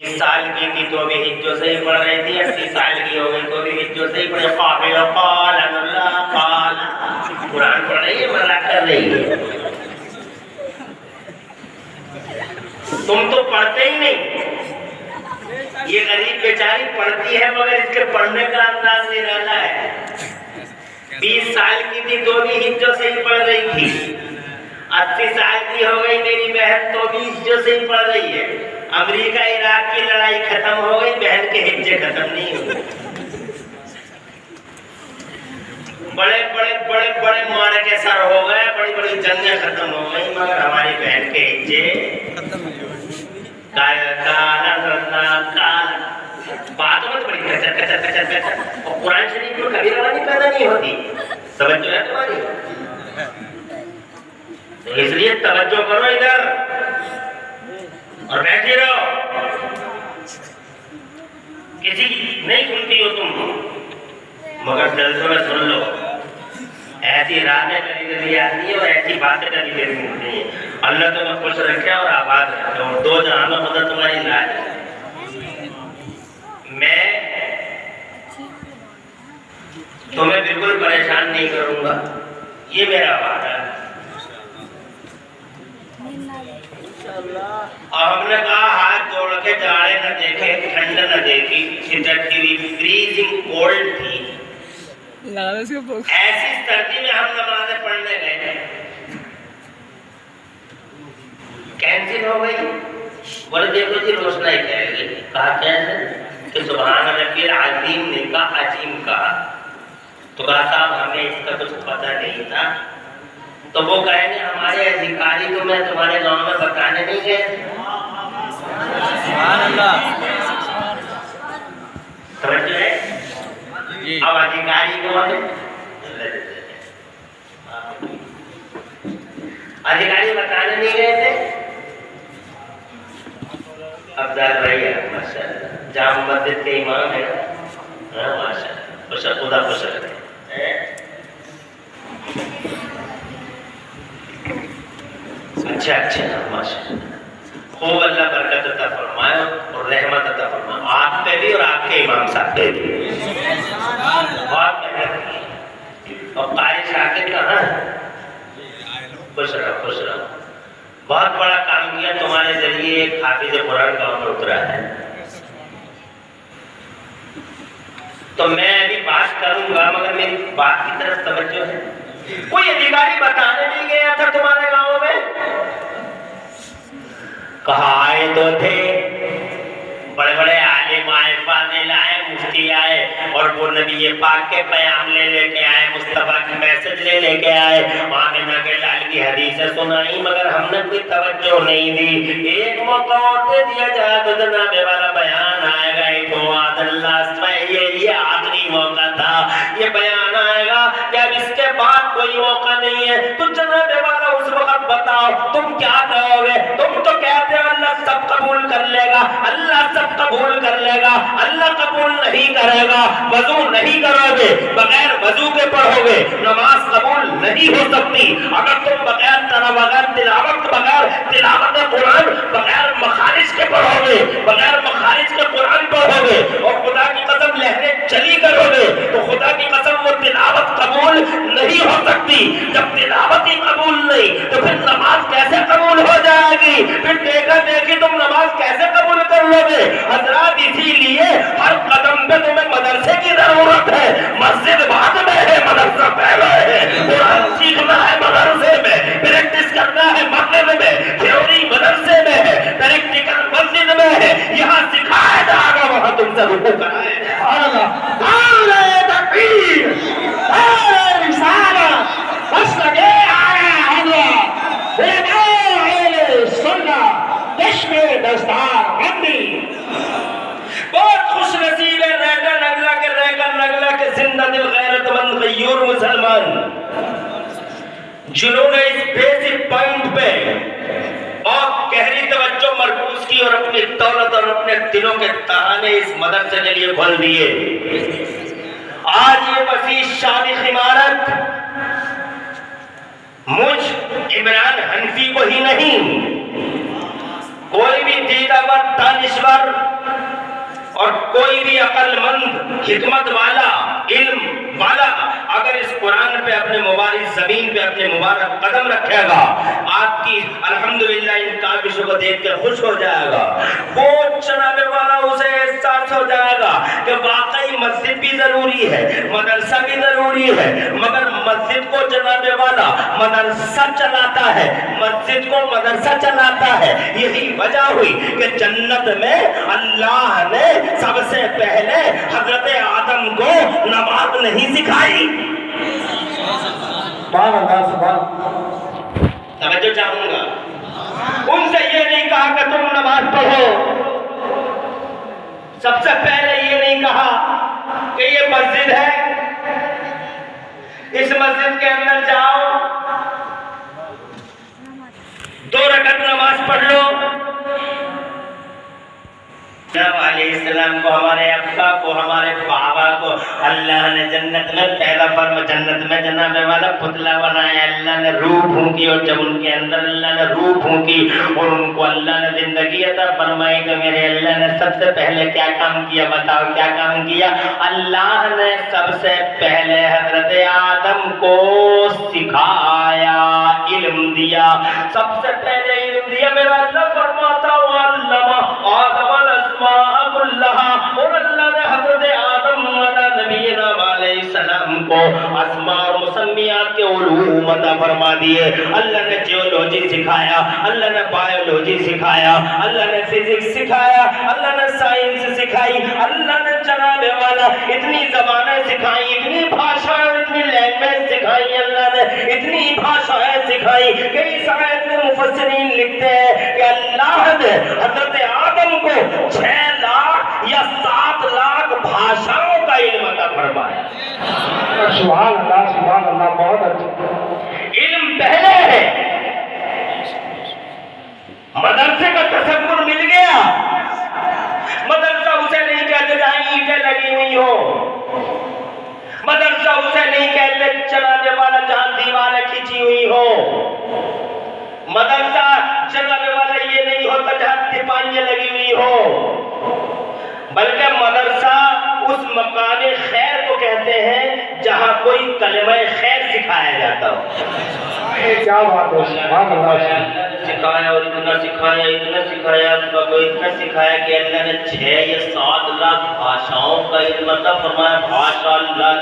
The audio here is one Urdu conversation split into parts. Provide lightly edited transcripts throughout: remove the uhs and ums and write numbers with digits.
20 سال کی تھی تو بھی ہجو سے ہی پڑھ رہی تھی، 80 سال کی ہو گئی تو بھی ہجو سے ہی پڑھے. قابل قال اللہ قال قرآن پڑھ رہی ہے، مذاق کر رہی ہے. تم تو پڑھتے ہی نہیں. یہ غریب بیچاری پڑھتی ہے مگر اس کے پڑھنے کا انداز نہیں رہتا ہے. 20 سال کی تھی تو بھی ہجو سے ہی پڑھ رہی تھی، 80 سال کی ہو گئی میری بہن تو بھی ہجو سے ہی پڑھ رہی ہے. امریکہ عراق کی لڑائی ختم ہو گئی، بہن کے ہجے ختم نہیں ہوئے. بڑے بڑے بڑے بڑے معرکے سر ہو گئے، بڑی بڑی جنگیں ختم ہو گئی، مگر ہماری بہن کے ہجے باتوں میں تو بڑی کچر کچر کچر کچر. اور قرآن شریف میں کبھی روانی پیدا نہیں ہوتی. توجہ ہے تمہاری؟ اس لیے توجہ کرو ادھر اور بیٹھے رہو. کسی نہیں سنتی ہو تم مگر جلسوں میں سن لو. ایسی راتیں کبھی کبھی آتی ہیں اور ایسی باتیں کبھی کبھی ملتی ہیں. اللہ تمہیں خوش رکھے اور آباد رکھے اور دو جہاں میں خدا تمہاری لاج ہے. میں تمہیں بالکل پریشان نہیں کروں گا، یہ میرا وعدہ ہے. اور ہم نے کہا ہاتھ جوڑ کے جاڑے نہ دیکھے، ٹھنڈ نہ دیکھی، چھٹکتی ہوئی فریزنگ کولڈ تھی. ایسی سردی میں ہم نمازیں پڑھنے گئے، کینسل ہو گئی. بولے دیکھو جی روشنائی کہہ گئی. کہا کیسے؟ کہ سبحان ربی العظیم نے کہا، عظیم کہا. تو کہا صاحب ہمیں اس کا کچھ پتہ نہیں تھا. تو وہ کہیں گے ہمارے ادھیکاری کو میں تمہارے گاؤں میں بتانے نہیں گئے. سبحان اللہ. سمجھ رہے؟ اب ادھیکاری کو ادھیکاری بتانے نہیں گئے تھے. افضل بھائی ہے ماشاء اللہ، جامع مسجد کے امام ہے ماشاء اللہ، خدا خوش رکھے. اچھا ماشاء اللہ. خوب اللہ برکت عطا فرمائے اور رحمت عطا فرمائے آپ پہ بھی اور آپ کے امام صاحب پہ بھی. بہت محنت کی. اور قاری شاکر کہاں ہے؟ خوش رہو. بہت بڑا کام کیا تمہارے ذریعے. ایک حافظ قرآن گاؤں میں اترا ہے. تو میں ابھی بات کروں گا مگر میری بات کی طرف توجہ ہے. کوئی ادھیکاری بتانے نہیں گیا تھا تمہارے گاؤں میں؟ کہا آئے تو تھے بڑے بڑے عالم آئے، فاضل آئے، مفتی آئے اور وہ نبی پاک کے پیام لے کے آئے، مصطفیٰ کی میسج لے کے آئے. آمنہ کے لال کی حدیثیں سنائی مگر ہم نے کوئی توجہ نہیں دی. ایک موقع اور دے دیا جائے تو جناب والا بیان آئے گا. تو یہ آخری موقع تھا، یہ بیان آئے گا کہ اب اس کے بعد کوئی موقع نہیں ہے. تو جناب والا اس وقت بتاؤ تم کیا کہو گے؟ تم تو کہتے ہو اللہ سب قبول کر لے گا، اللہ سب قبول کر لے گا. اللہ قبول نہیں کرے گا. وضو نہیں کرو گے، بغیر وضو کے پڑھو گے، نماز قبول نہیں ہو سکتی. اگر تم بغیر تلاوت قرآن بغیر مخارج کے پڑھو گے، بغیر مخارج کے قرآن پڑھو گے اور خدا کی قسم لہریں چلی کرو گے تو خدا کی قسم وہ تلاوت قبول نہیں ہو سکتی. جب تلاوت ہی قبول نہیں تو پھر نماز کیسے قبول ہو جائے گی؟ پھر دیکھا دیکھی تم نماز کیسے قبول کر لو گے؟ حضرات اسی لیے ہر قدم پہ تمہیں مدرسے کی ضرورت ہے. مسجد بعد میں ہے، مدرسہ پہلے ہے. قرآن سیکھنا ہے مدرسے میں، پریکٹس کرنا ہے مسجد میں. تھیوری مدرسے میں ہے، پریکٹیکل مسجد میں ہے. یہاں سکھایا جائے گا، وہاں تم سے رکوع کرایا جائے گا. نعرہ تکبیر، نعرہ رسالت، مسلک اعلی حضرت علماء سنت چشم دستار بندی. بہت خوش نصیب ہے ریگا نگلا کے زندہ دل غیرت مند غیور مسلمان جنہوں نے اس بیسک پوائنٹ پہ اور گہری توجہ مرکوز کی اور اپنی دولت اور اپنے دلوں کے تہانے اس مدرسے کے لیے کھول دیے. آج یہ وسیع شامخ عمارت مجھ عمران حنفی کو ہی نہیں، کوئی بھی دیدہ ور دانشور کوئی بھی عقل مند حکمت والا علم والا اگر اس قرآن پہ اپنے مبارک زمین پہ اپنے مبارک قدم رکھے گا آپ کی الحمدللہ ان کاوشوں کو دیکھ کر خوش ہو جائے گا. وہ جناب والا اسے احساس ہو جائے گا کہ واقعی مسجد بھی ضروری ہے, مدرسہ بھی ضروری ہے, مگر مسجد کو جناب والا مدرسہ چلاتا ہے, مسجد کو مدرسہ چلاتا ہے. یہی وجہ ہوئی کہ جنت میں اللہ نے سب سے پہلے حضرت آدم کو نماز نہیں سکھائی. توجہ چاہوں گا, ان سے یہ نہیں کہا کہ تم نماز پڑھو, سب سے پہلے یہ نہیں کہا کہ یہ مسجد ہے, اس مسجد کے اندر جاؤ 2 رکعت نماز پڑھ لو. علیہ السلام کو, ہمارے ابا کو, ہمارے بابا کو اللہ نے جنت میں پیدا فرما, جنت میں جناب والا پتلا بنایا, اللہ نے روح پھونکی, اور جب ان کے اندر اللہ نے روح پھونکی اور ان کو اللہ نے زندگی عطا فرمائی تو میرے اللہ نے سب سے پہلے کیا کام کیا, بتاؤ کیا کام کیا؟ اللہ نے سب سے پہلے حضرت آدم کو سکھایا, علم دیا, سب سے پہلے علم دیا. میرا اللہ فرماتا وَعَلَّمَ آدَمَ الْأَسْمَاءَ كُلَّهَا, اور اللہ نے حضرت آدم علیہ نبینا علیہ السلام کو اسماء اور مسمیات کے علوم عطا فرما دیے. اللہ نے جیولوجی سکھایا, اللہ نے بایولوجی سکھایا, اللہ نے فزکس سکھایا, اللہ نے سائنس سکھائی, اللہ نے جناب والا اتنی زبانیں سکھائی, اتنی بھاشائیں, اتنی لینگویج سکھائی, اللہ نے اتنی بھاشائیں سکھائی کہ اس آیت میں مفسرین لکھتے ہیں کہ اللہ نے حضرت آدم کو 6 لاکھ یا 7 لاکھ بھاشاؤں کا علم عطا فرمایا. سبحان اللہ, سبحان اللہ, بہت اچھا. علم پہلے ہے, مدرسے کا تصور مل گیا. مدرسہ اسے نہیں کہتے جہاں اینٹیں لگی ہوئی ہو, مدرسہ اسے نہیں کہتے چلانے والا جہاں دیواریں کھینچی ہوئی ہو, مدرسہ چلانے والا یہ نہیں ہوتا جہاں تپائیاں لگی ہوئی ہو, بلکہ مدرسہ اس مقام خیر کو کہتے ہیں جہاں کوئی کلمہ خیر سکھایا جاتا ہو. کیا بات ہے, سبحان اللہ. اللہ نے سکھایا اور اتنا سکھایا, اتنا سکھایا, اتنا سکھایا کہ اللہ نے 6 یا 7 لاکھ بھاشاؤں کا علم عطا فرمایا. بھاشا اللہ,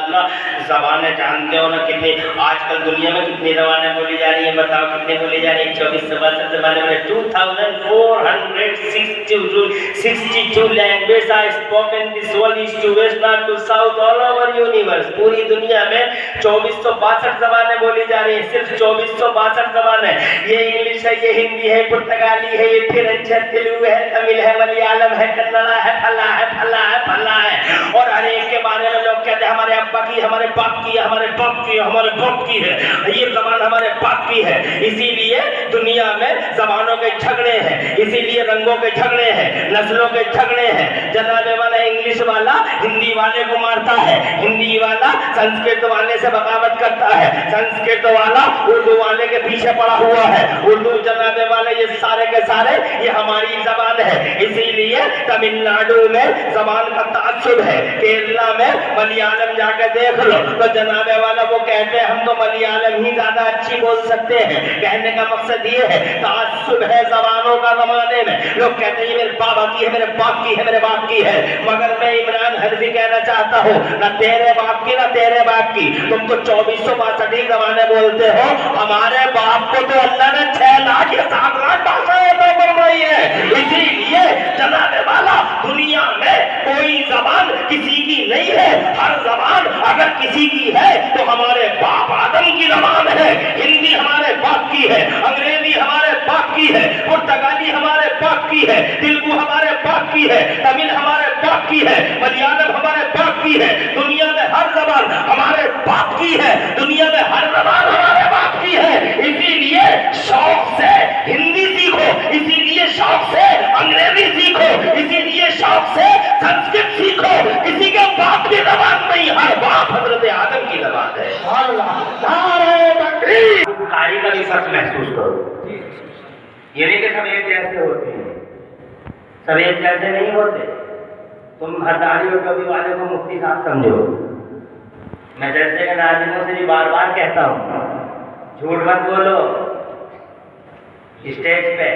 زبانیں جانتے ہو نا کتنی آج کل دنیا میں کتنی زبانیں بولی جا رہی ہیں, بتاؤ کتنی بولی جا رہی ہیں؟ 24 زبانیں میں 2462 language are spoken this world east to west north to south all over universe. پوری دنیا میں 2462 زبانیں بولی جا رہی ہیں, صرف 2462 زبانیں. یہ انگلش ہے, یہ ہندی ہے, پرتگالی ہے, یہ فرنچ ہے, تیلگو ہے, تمل ہے, ملیالم ہے, کنڑا ہے, پھلا ہے, پھلا ہے, پھلا ہے. اور ہر ایک کے بارے میں لوگ کہتے ہیں ہمارے ابا کی, ہمارے باپ کی, ہمارے باپ کی, ہمارے باپ کی ہے, یہ زبان ہمارے باپ کی ہے. اسی لیے دنیا میں زبانوں کے جھگڑے ہیں, اسی لیے رنگوں کے جھگڑے ہیں, نسلوں کے جھگڑے ہیں. جناب والا انگلش والا ہندی والے کو مارتا ہے, ہندی والا سنسکرت والے سے بغاوت کرتا ہے, سنسکرت والا اردو والے کے پیچھے پڑا ہوا ہے. اردو جناب والے یہ سارے کے سارے یہ ہماری زبان ہے. اسی لیے تمل ناڈو میں زبان کا تعصب ہے, کیرلا میں ملیالم جا کے دیکھ لو تو جناب والا وہ کہتے ہیں ہم تو ملیالم ہی زیادہ اچھی بول سکتے ہیں. کہنے کا مقصد یہ ہے تعصب ہے زبانوں کا زمانے میں. لوگ کہتے ہیں یہ میرے بابا کی ہے, میرے باپ کی ہے, میرے باپ کی ہے. مگر میں عمران حنفی کہنا چاہتا ہوں نہ تیرے باپ کی نہ تیرے باپ کی, تم تو 2462 زبانیں بولتے ہو. ہمارے باپ کو تو اللہ نے 6 لاکھ یا 7 لاکھ بھاشائیں عطا فرمائی ہے. اسی لیے جناب والا دنیا میں کوئی زبان کسی کی نہیں ہے. ہر زبان اگر کسی کی ہے تو ہمارے باپ آدم کی زبان ہے. ہندی ہمارے باپ کی ہے, انگریزی ہمارے باپ کی ہے, پرتگالی ہمارے باپ کی ہے, تیلگو ہمارے باپ کی ہے, تمل ہمارے باپ کی ہے, ملیالم ہمارے باپ کی ہے. دنیا میں ہر زبان ہمارے باپ کی ہے, دنیا میں ہر زبان ہمارے باپ کی ہے. اسی لیے شوق سے ہندی سیکھو, اسی لیے شوق سے انگریزی سیکھو, اسی لیے شوق سے سنسکرت سیکھو. کسی کے باپ کی زبان نہیں, ہر باپ حضرت آدم کی زبان ہے. قاری کا بھی فرق محسوس کرو. یہ نہیں کہ سب ایک جیسے ہوتے ہیں, سب ایک جیسے نہیں ہوتے. تم ہرداری اور کبھی والے کو مفتی صاحب سمجھو. میں جلسے کے ناظرینوں سے بھی بار بار کہتا ہوں جھوٹ مت بولو اسٹیج پہ.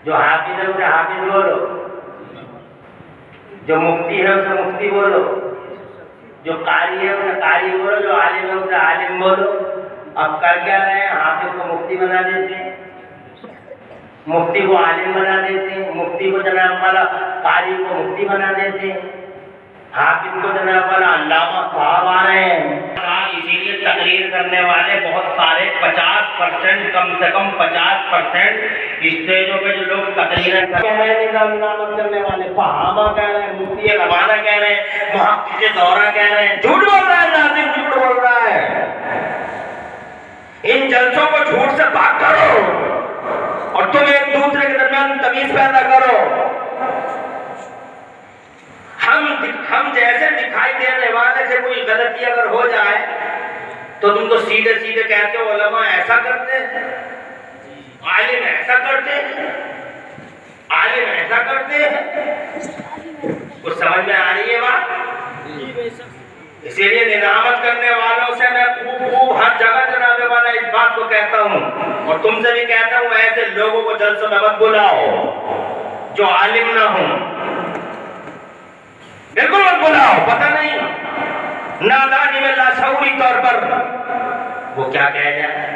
جو حافظ ہے اسے حافظ بولو, جو مفتی ہے اسے مفتی بولو, جو قاری ہے اسے قاری بولو, جو عالم ہے اسے عالم بولو. اب کر کیا رہے ہیں؟ حافظ کو مفتی بنا دیتے ہیں, مفتی کو عالم بنا دیتے ہیں, مفتی کو جناب والا قاری کو مفتی بنا دیتے ہیں, حافظ کو جناب والا علامہ صاحب آ رہے ہیں. اسی لیے تقریر کرنے والے بہت سارے 50% کم سے کم 50% اسٹیجوں پہ جو لوگ تقریر کہہ رہے ہیں, نظام کرنے والے فہامہ کہہ رہے ہیں, مفتی زمانہ کہہ رہے ہیں, محقق دورہ کہہ رہے ہیں. جھوٹ بول رہا ہے ناظم, جھوٹ بول رہا ہے. ان جلسوں کو جھوٹ سے پاک کرو اور تم ایک دوسرے کے درمیان تمیز پیدا کرو. ہم جیسے دکھائی دینے والے سے کوئی غلطی اگر ہو جائے تو تم تو سیدھے سیدھے کہتے ہو علماء ایسا کرتے ہیں, عالم ایسا کرتے ہیں, عالم ایسا کرتے ہیں. کچھ سمجھ میں آ رہی ہے بات؟ اسی لیے ندامت کرنے والوں سے میں خوب ہر جگہ جناب والا اس بات کو کہتا ہوں اور تم سے بھی کہتا ہوں, ایسے لوگوں کو جلسوں میں مت بلاؤ جو عالم نہ ہوں. بالکل مت بلاؤ, پتہ نہیں نادانی میں لاشعوری طور پر وہ کیا کہہ جائے.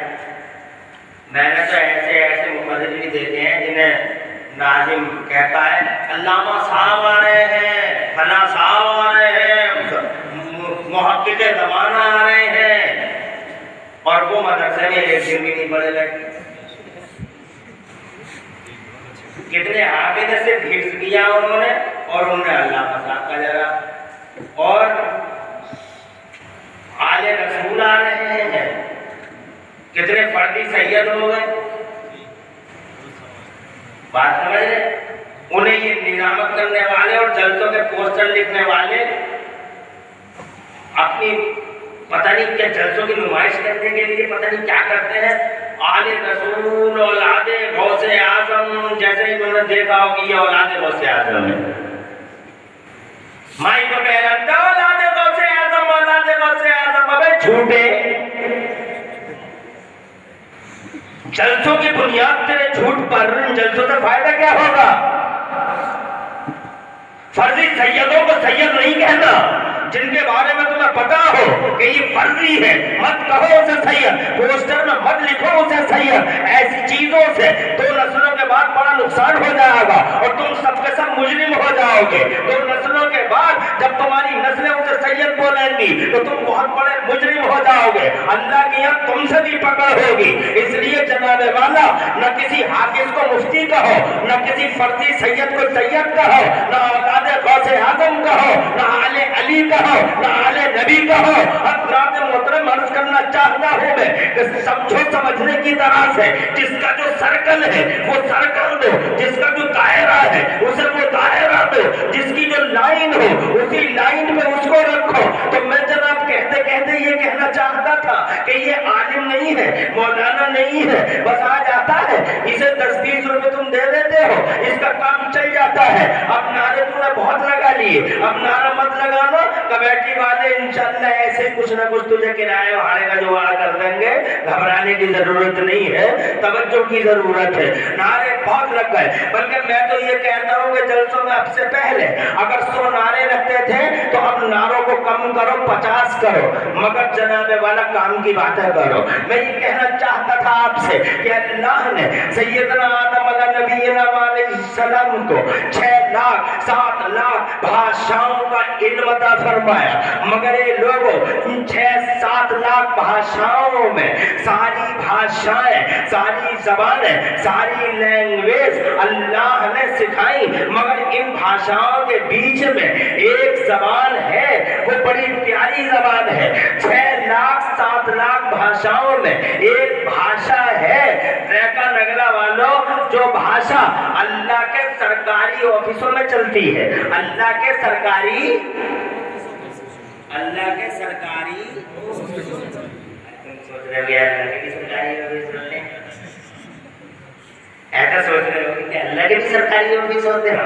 میں نے تو ایسے مقرر بھی دیکھے ہیں جنہیں ناظم کہتا ہے علامہ صاحب آ رہے ہیں, فلاں صاحب آ رہے ہیں, محقق زمانہ آ رہے ہیں, اور وہ مدرسے میں ایک دن بھی نہیں پڑھے بیٹھے. کتنے حافظ سے حفظ کیا انہوں نے, اور انہوں نے علامہ صاحب کا جگہ. اور آل رسول آ رہے ہیں, کتنے فردی سید ہو گئے. بات سمجھ رہے؟ انہیں یہ نظامت کرنے والے اور جلسوں کے پوسٹر لکھنے والے اپنی پتہ نہیں کیا جلسوں کی نمائش کرنے کے لیے پتہ نہیں کیا کرتے ہیں. آل رسول اولاد غوث اعظم, جیسے انہوں نے دیکھا ہو کہ یہ اولاد غوث اعظم ہے, مائی کو کہہ رہا تھا اولاد غوث اعظم, اولاد غوث اعظم. ابے جھوٹے, جلسوں کی بنیاد تیرے جھوٹ پر, ان جلسوں سے فائدہ کیا ہوگا؟ فرضی سیدوں کو سید نہیں کہنا. جن کے بارے میں تمہیں پتا ہو کہ یہ فرضی ہے, مت کہو اسے سید, پوسٹر میں مت لکھو اسے سید. ایسی چیزوں سے 2 نسلوں کے بعد بڑا نقصان ہو جائے گا اور تم سب کے سب مجرم ہو جاؤ گے. 2 نسلوں کے بعد جب تمہاری نسلیں اسے سید بولیں گی تو تم بہت بڑے مجرم ہو جاؤ گے. اللہ کی یہاں تم سے بھی پکڑ ہوگی. اس لیے جناب والا, نہ کسی حافظ کو مفتی کہو, نہ کسی فرضی سید کو سید کہو, نہ اولاد غوث اعظم کہو, نہ آل علی کہو, نہ آل نبی کہو. حضرات محترم عرض کرنا چاہتا ہوں میں کہ سمجھو سمجھنے کی طرح سے, جس کا جو سرکل ہے وہ سرکل دو, جس کا جو دائرہ ہے اسے وہ دائرہ دو, جس کی جو لائن ہو اسی لائن پہ اس کو رکھو. تو میں جناب کہتے کہتے یہ کہنا چاہتا تھا کہ یہ عالم نہیں ہے, مولانا نہیں ہے, بس آ جاتا ہے, اسے 10-20 روپے تم دے دیتے ہو, اس کا کام چل جاتا ہے. اب نعرے تم نے بہت لگا لیے, اب نعرہ مت لگانا. کمیٹی والے انشاءاللہ ایسے کچھ نہ کچھ تجھے کرایہ بھاڑے کا جوڑا کر دیں گے. گھبرانے کی ضرورت نہیں ہے, توجہ کی ضرورت ہے. نعرے بہت لگ گئے, بلکہ میں تو یہ کہتا ہوں کہ جلسوں میں اب سے پہلے اگر 100 نعرے رکھتے تھے تو اب نعروں کو کم کرو, 50 کرو, مگر جناب والا کام کی باتیں کرو. میں یہ کہنا چاہتا تھا آپ سے کہ اللہ نے سیدنا آدم علیہ نبینا علیہ السلام کو 6,07,00,000 بھاشاؤں کا علم عطا فرمایا, مگر یہ لوگوں ان 6-7 لاکھ بھاشاؤں میں ساری بھاشائیں, ساری زبانیں, ساری لینگویج اللہ نے سکھائی, مگر ان بھاشاؤں کے بیچ میں ایک زبان ہے, وہ بڑی پیاری زبان ہے. 6,07,00,000 بھاشاؤں میں ایک بھاشا ہے ریکا نگلا والوں, جو بھاشا اللہ کے سرکاری آفسوں میں چلتی ہے. اللہ کے سرکاری سوچ رہے ہو اللہ کی سرکاری آفس ہوتے ہیں, ایسا سوچ رہے ہو کہ اللہ کے بھی سرکاری آفس ہوتے ہیں.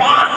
5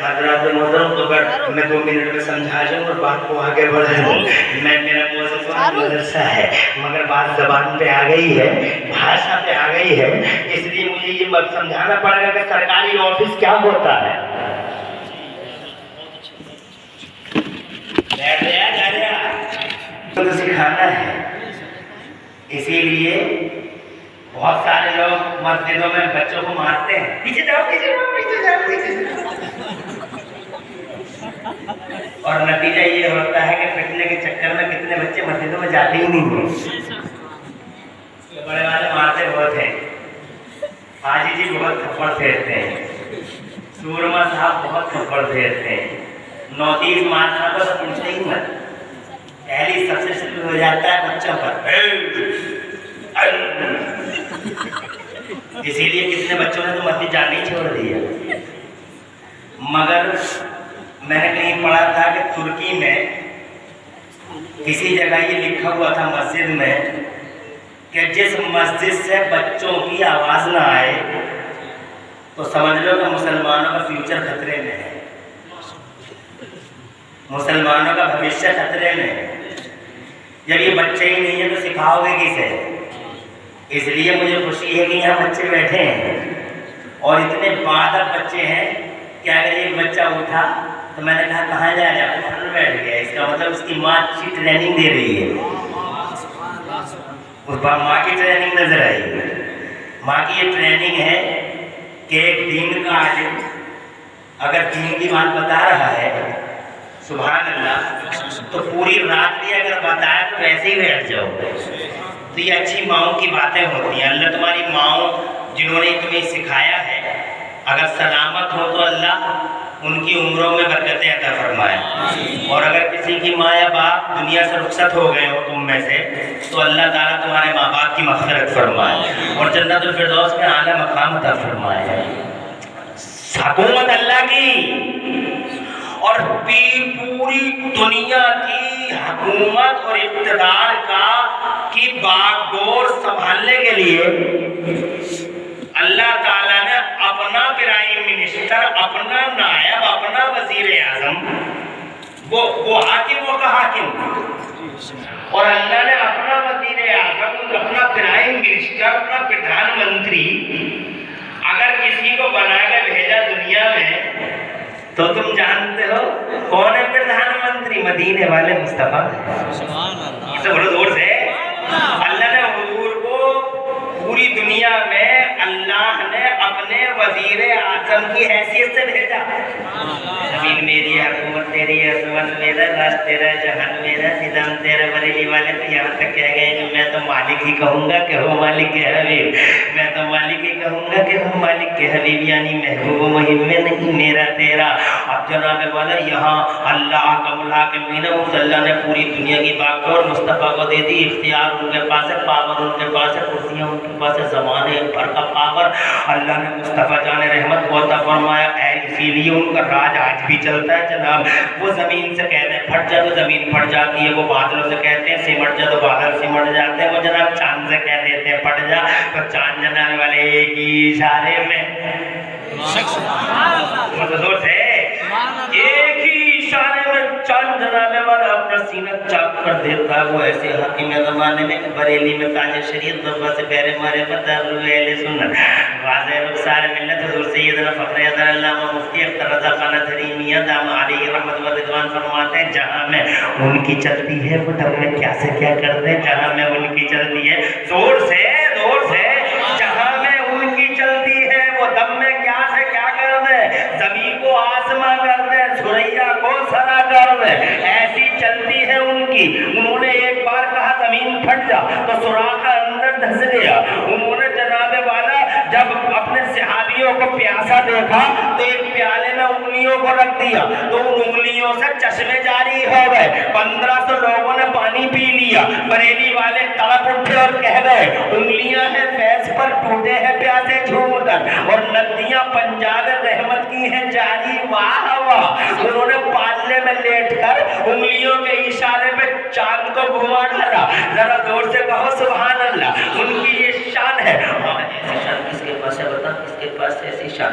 حضرات محترم اگر میں 2 منٹ میں سمجھا جاؤں اور بات کو آگے بڑھاؤں. میرا مدرسہ ہے مگر بات زبان پہ آ گئی ہے, بھاشا پہ آ گئی ہے, اس لیے مجھے یہ سمجھانا پڑے گا کہ سرکاری آفس کیا ہوتا ہے. تو سکھانا ہے. اسی لیے بہت سارے لوگ مسجدوں میں بچوں کو مارتے ہیں, پیچھے جاؤ پیچھے جاؤ پیچھے جاؤ پیچھے جاؤ, اور نتیجہ یہ ہوتا ہے کہ پٹنے کے چکر میں کتنے بچے مسجدوں میں جاتے ہی نہیں ہیں. بڑے والے مارتے بہت ہیں, حاجی جی بہت تھپڑ پھیرتے ہیں, سورما صاحب بہت تھپڑ پھیرتے ہیں. 9-30 مارنا تو پوچھتے ہی مت, پہلی سب سے شروع ہو جاتا ہے بچوں پر. اسی لیے کتنے بچوں نے تو مسجد جانے ہی چھوڑ دیا. مگر میں نے کہیں پڑھا تھا کہ ترکی میں کسی جگہ یہ لکھا ہوا تھا مسجد میں کہ جس مسجد سے بچوں کی آواز نہ آئے تو سمجھ لو کہ مسلمانوں کا فیوچر خطرے میں ہے, مسلمانوں کا بھوشیہ خطرے میں ہے. جب یہ بچے ہی نہیں ہیں تو سکھاؤ گے کسے؟ اس لیے مجھے خوشی ہے کہ یہاں بچے بیٹھے ہیں اور اتنے بادب بچے ہیں کہ اگر ایک بچہ اٹھا تو میں نے کہا کہاں جا رہا ہے, وہ بیٹھ گیا. اس کا مطلب اس کی ماں اچھی ٹریننگ دے رہی ہے, اس ماں کی ٹریننگ نظر آئی. ماں کی یہ ٹریننگ ہے کہ ایک دین کا عالم اگر دین کی بات بتا رہا ہے, سبحان اللہ, تو پوری رات بھی اگر بتایا تو ویسے ہی بیٹھ جاؤ. تو یہ اچھی ماؤں کی باتیں ہوتی ہیں. اللہ تمہاری ماؤں جنہوں نے تمہیں سکھایا ہے اگر سلامت ہو تو اللہ ان کی عمروں میں برکتیں عطا فرمائے, اور اگر کسی کی ماں یا باپ دنیا سے رخصت ہو گئے ہو تم میں سے تو اللہ تعالیٰ تمہارے ماں باپ کی مغفرت فرمائے اور جنت الفردوس میں اعلیٰ مقام عطا فرمائے. حکومت اللہ کی اور پوری دنیا کی حکومت اور اقتدار کی باغ ڈور سنبھالنے کے لیے اللہ تعالیٰ نے اپنا پرائم منسٹر, اپنا نائب, اپنا وزیر اعظم, وہ حاکم وہ کا حاکم, اور اللہ نے اپنا وزیر اعظم, اپنا پرائم منسٹر, اپنا پردھان منتری اگر کسی کو بنا کے بھیجا دنیا میں تو تم جانتے ہو کون ہے پردھان منتری؟ مدینے والے مصطفیٰ. اسے بڑے زور سے اللہ نے حضور کو پوری دنیا میں اللہ نے اپنے وزیر اعظم کی حیثیت سے بھیجا. زمین میری ہے, حکومت تیری ہے, سمن میرا, راج تیرا, جہان میرا, نظام تیرا. بریلی والے تو یہاں تک کہہ گئے کہ میں تو مالک ہی کہوں گا کہ ہو مالک کے حبیب, میں تو مالک ہی کہوں گا کہ ہو مالک کے حبیب, یعنی محبوب و مہم میں نہیں میرا تیرا. اب جناب والا یہاں اللہ کا ملا کے مہینہ اللہ نے پوری دنیا کی باغ مصطفیٰ کو دے دی. اختیار ان کے پاس ہے, پاور ان کے پاس ہے, کرسیاں ان کے پاس ہے, زمانے بھر کا پاور اللہ نے مصطفیٰ جان رحمت کو عطا فرمایا. اسی لیے ان کا راج آج بھی چلتا ہے جناب. وہ زمین سے کہتے ہیں پھٹ جا تو زمین پھٹ جاتی ہے, وہ بادلوں سے کہتے ہیں سمٹ جا تو بادل سمٹ جاتے ہیں, وہ جناب چاند سے کہہ دیتے ہیں پھٹ جا تو چاند جناب والے ایک ہی اشارے میں زور سے ایک ہی اشارے میں چاند جنابے والا اپنا سینہ چاک کر دیتا ہے. وہ ایسے حکیم زمانے میں بریلی میں تاج شریعت ضربہ سے پیرے مارے بتا روئے اہل سنت واضح رخسار ملت حضور سیدنا فخر اعظم علامہ مفتی اختر رضا خان دھری میاں دام علیہ رحمت و رضوان فرماتے ہیں جہاں میں ان کی چلتی ہے وہ دم میں کیا سے کیا کرتے ہیں. جہاں میں ان کی چلتی ہے زور سے جہاں میں ان کی چلتی ہے وہ دم میں کیا سے کیا کر دے, زمین کو آسماں کر دے, سریا کو سرا کر دے. ایسی چلتی ہے ان کی. انہوں نے ایک بار کہا زمین پھٹ جا تو سوراخ اندر دھس گیا. انہوں نے جناب والا جب اپنے صحابیوں کو پیاسا دیکھا تو ایک پیالے میں انگلیوں کو رکھ دیا تو ان انگلیوں سے چشمے جاری ہو گئے. 1500 لوگوں نے پانی پی لیا. بریلی والے تڑپ اٹھے اور کہہ گئے انگلیاں ہیں فیض پر ٹوٹے ہیں پیاسے جھوم کر, اور ندیاں پنجاب رحمت کی ہیں جاری. واہ واہ. انہوں نے پالنے میں لیٹ کر انگلیوں کے اشارے پہ چاند کو گھما ڈالا. ذرا زور سے کہو سبحان اللہ. ان کی یہ شان ہے. ایسی شان کس کے پاس ہے بتا, کس کے پاس ایسی شان.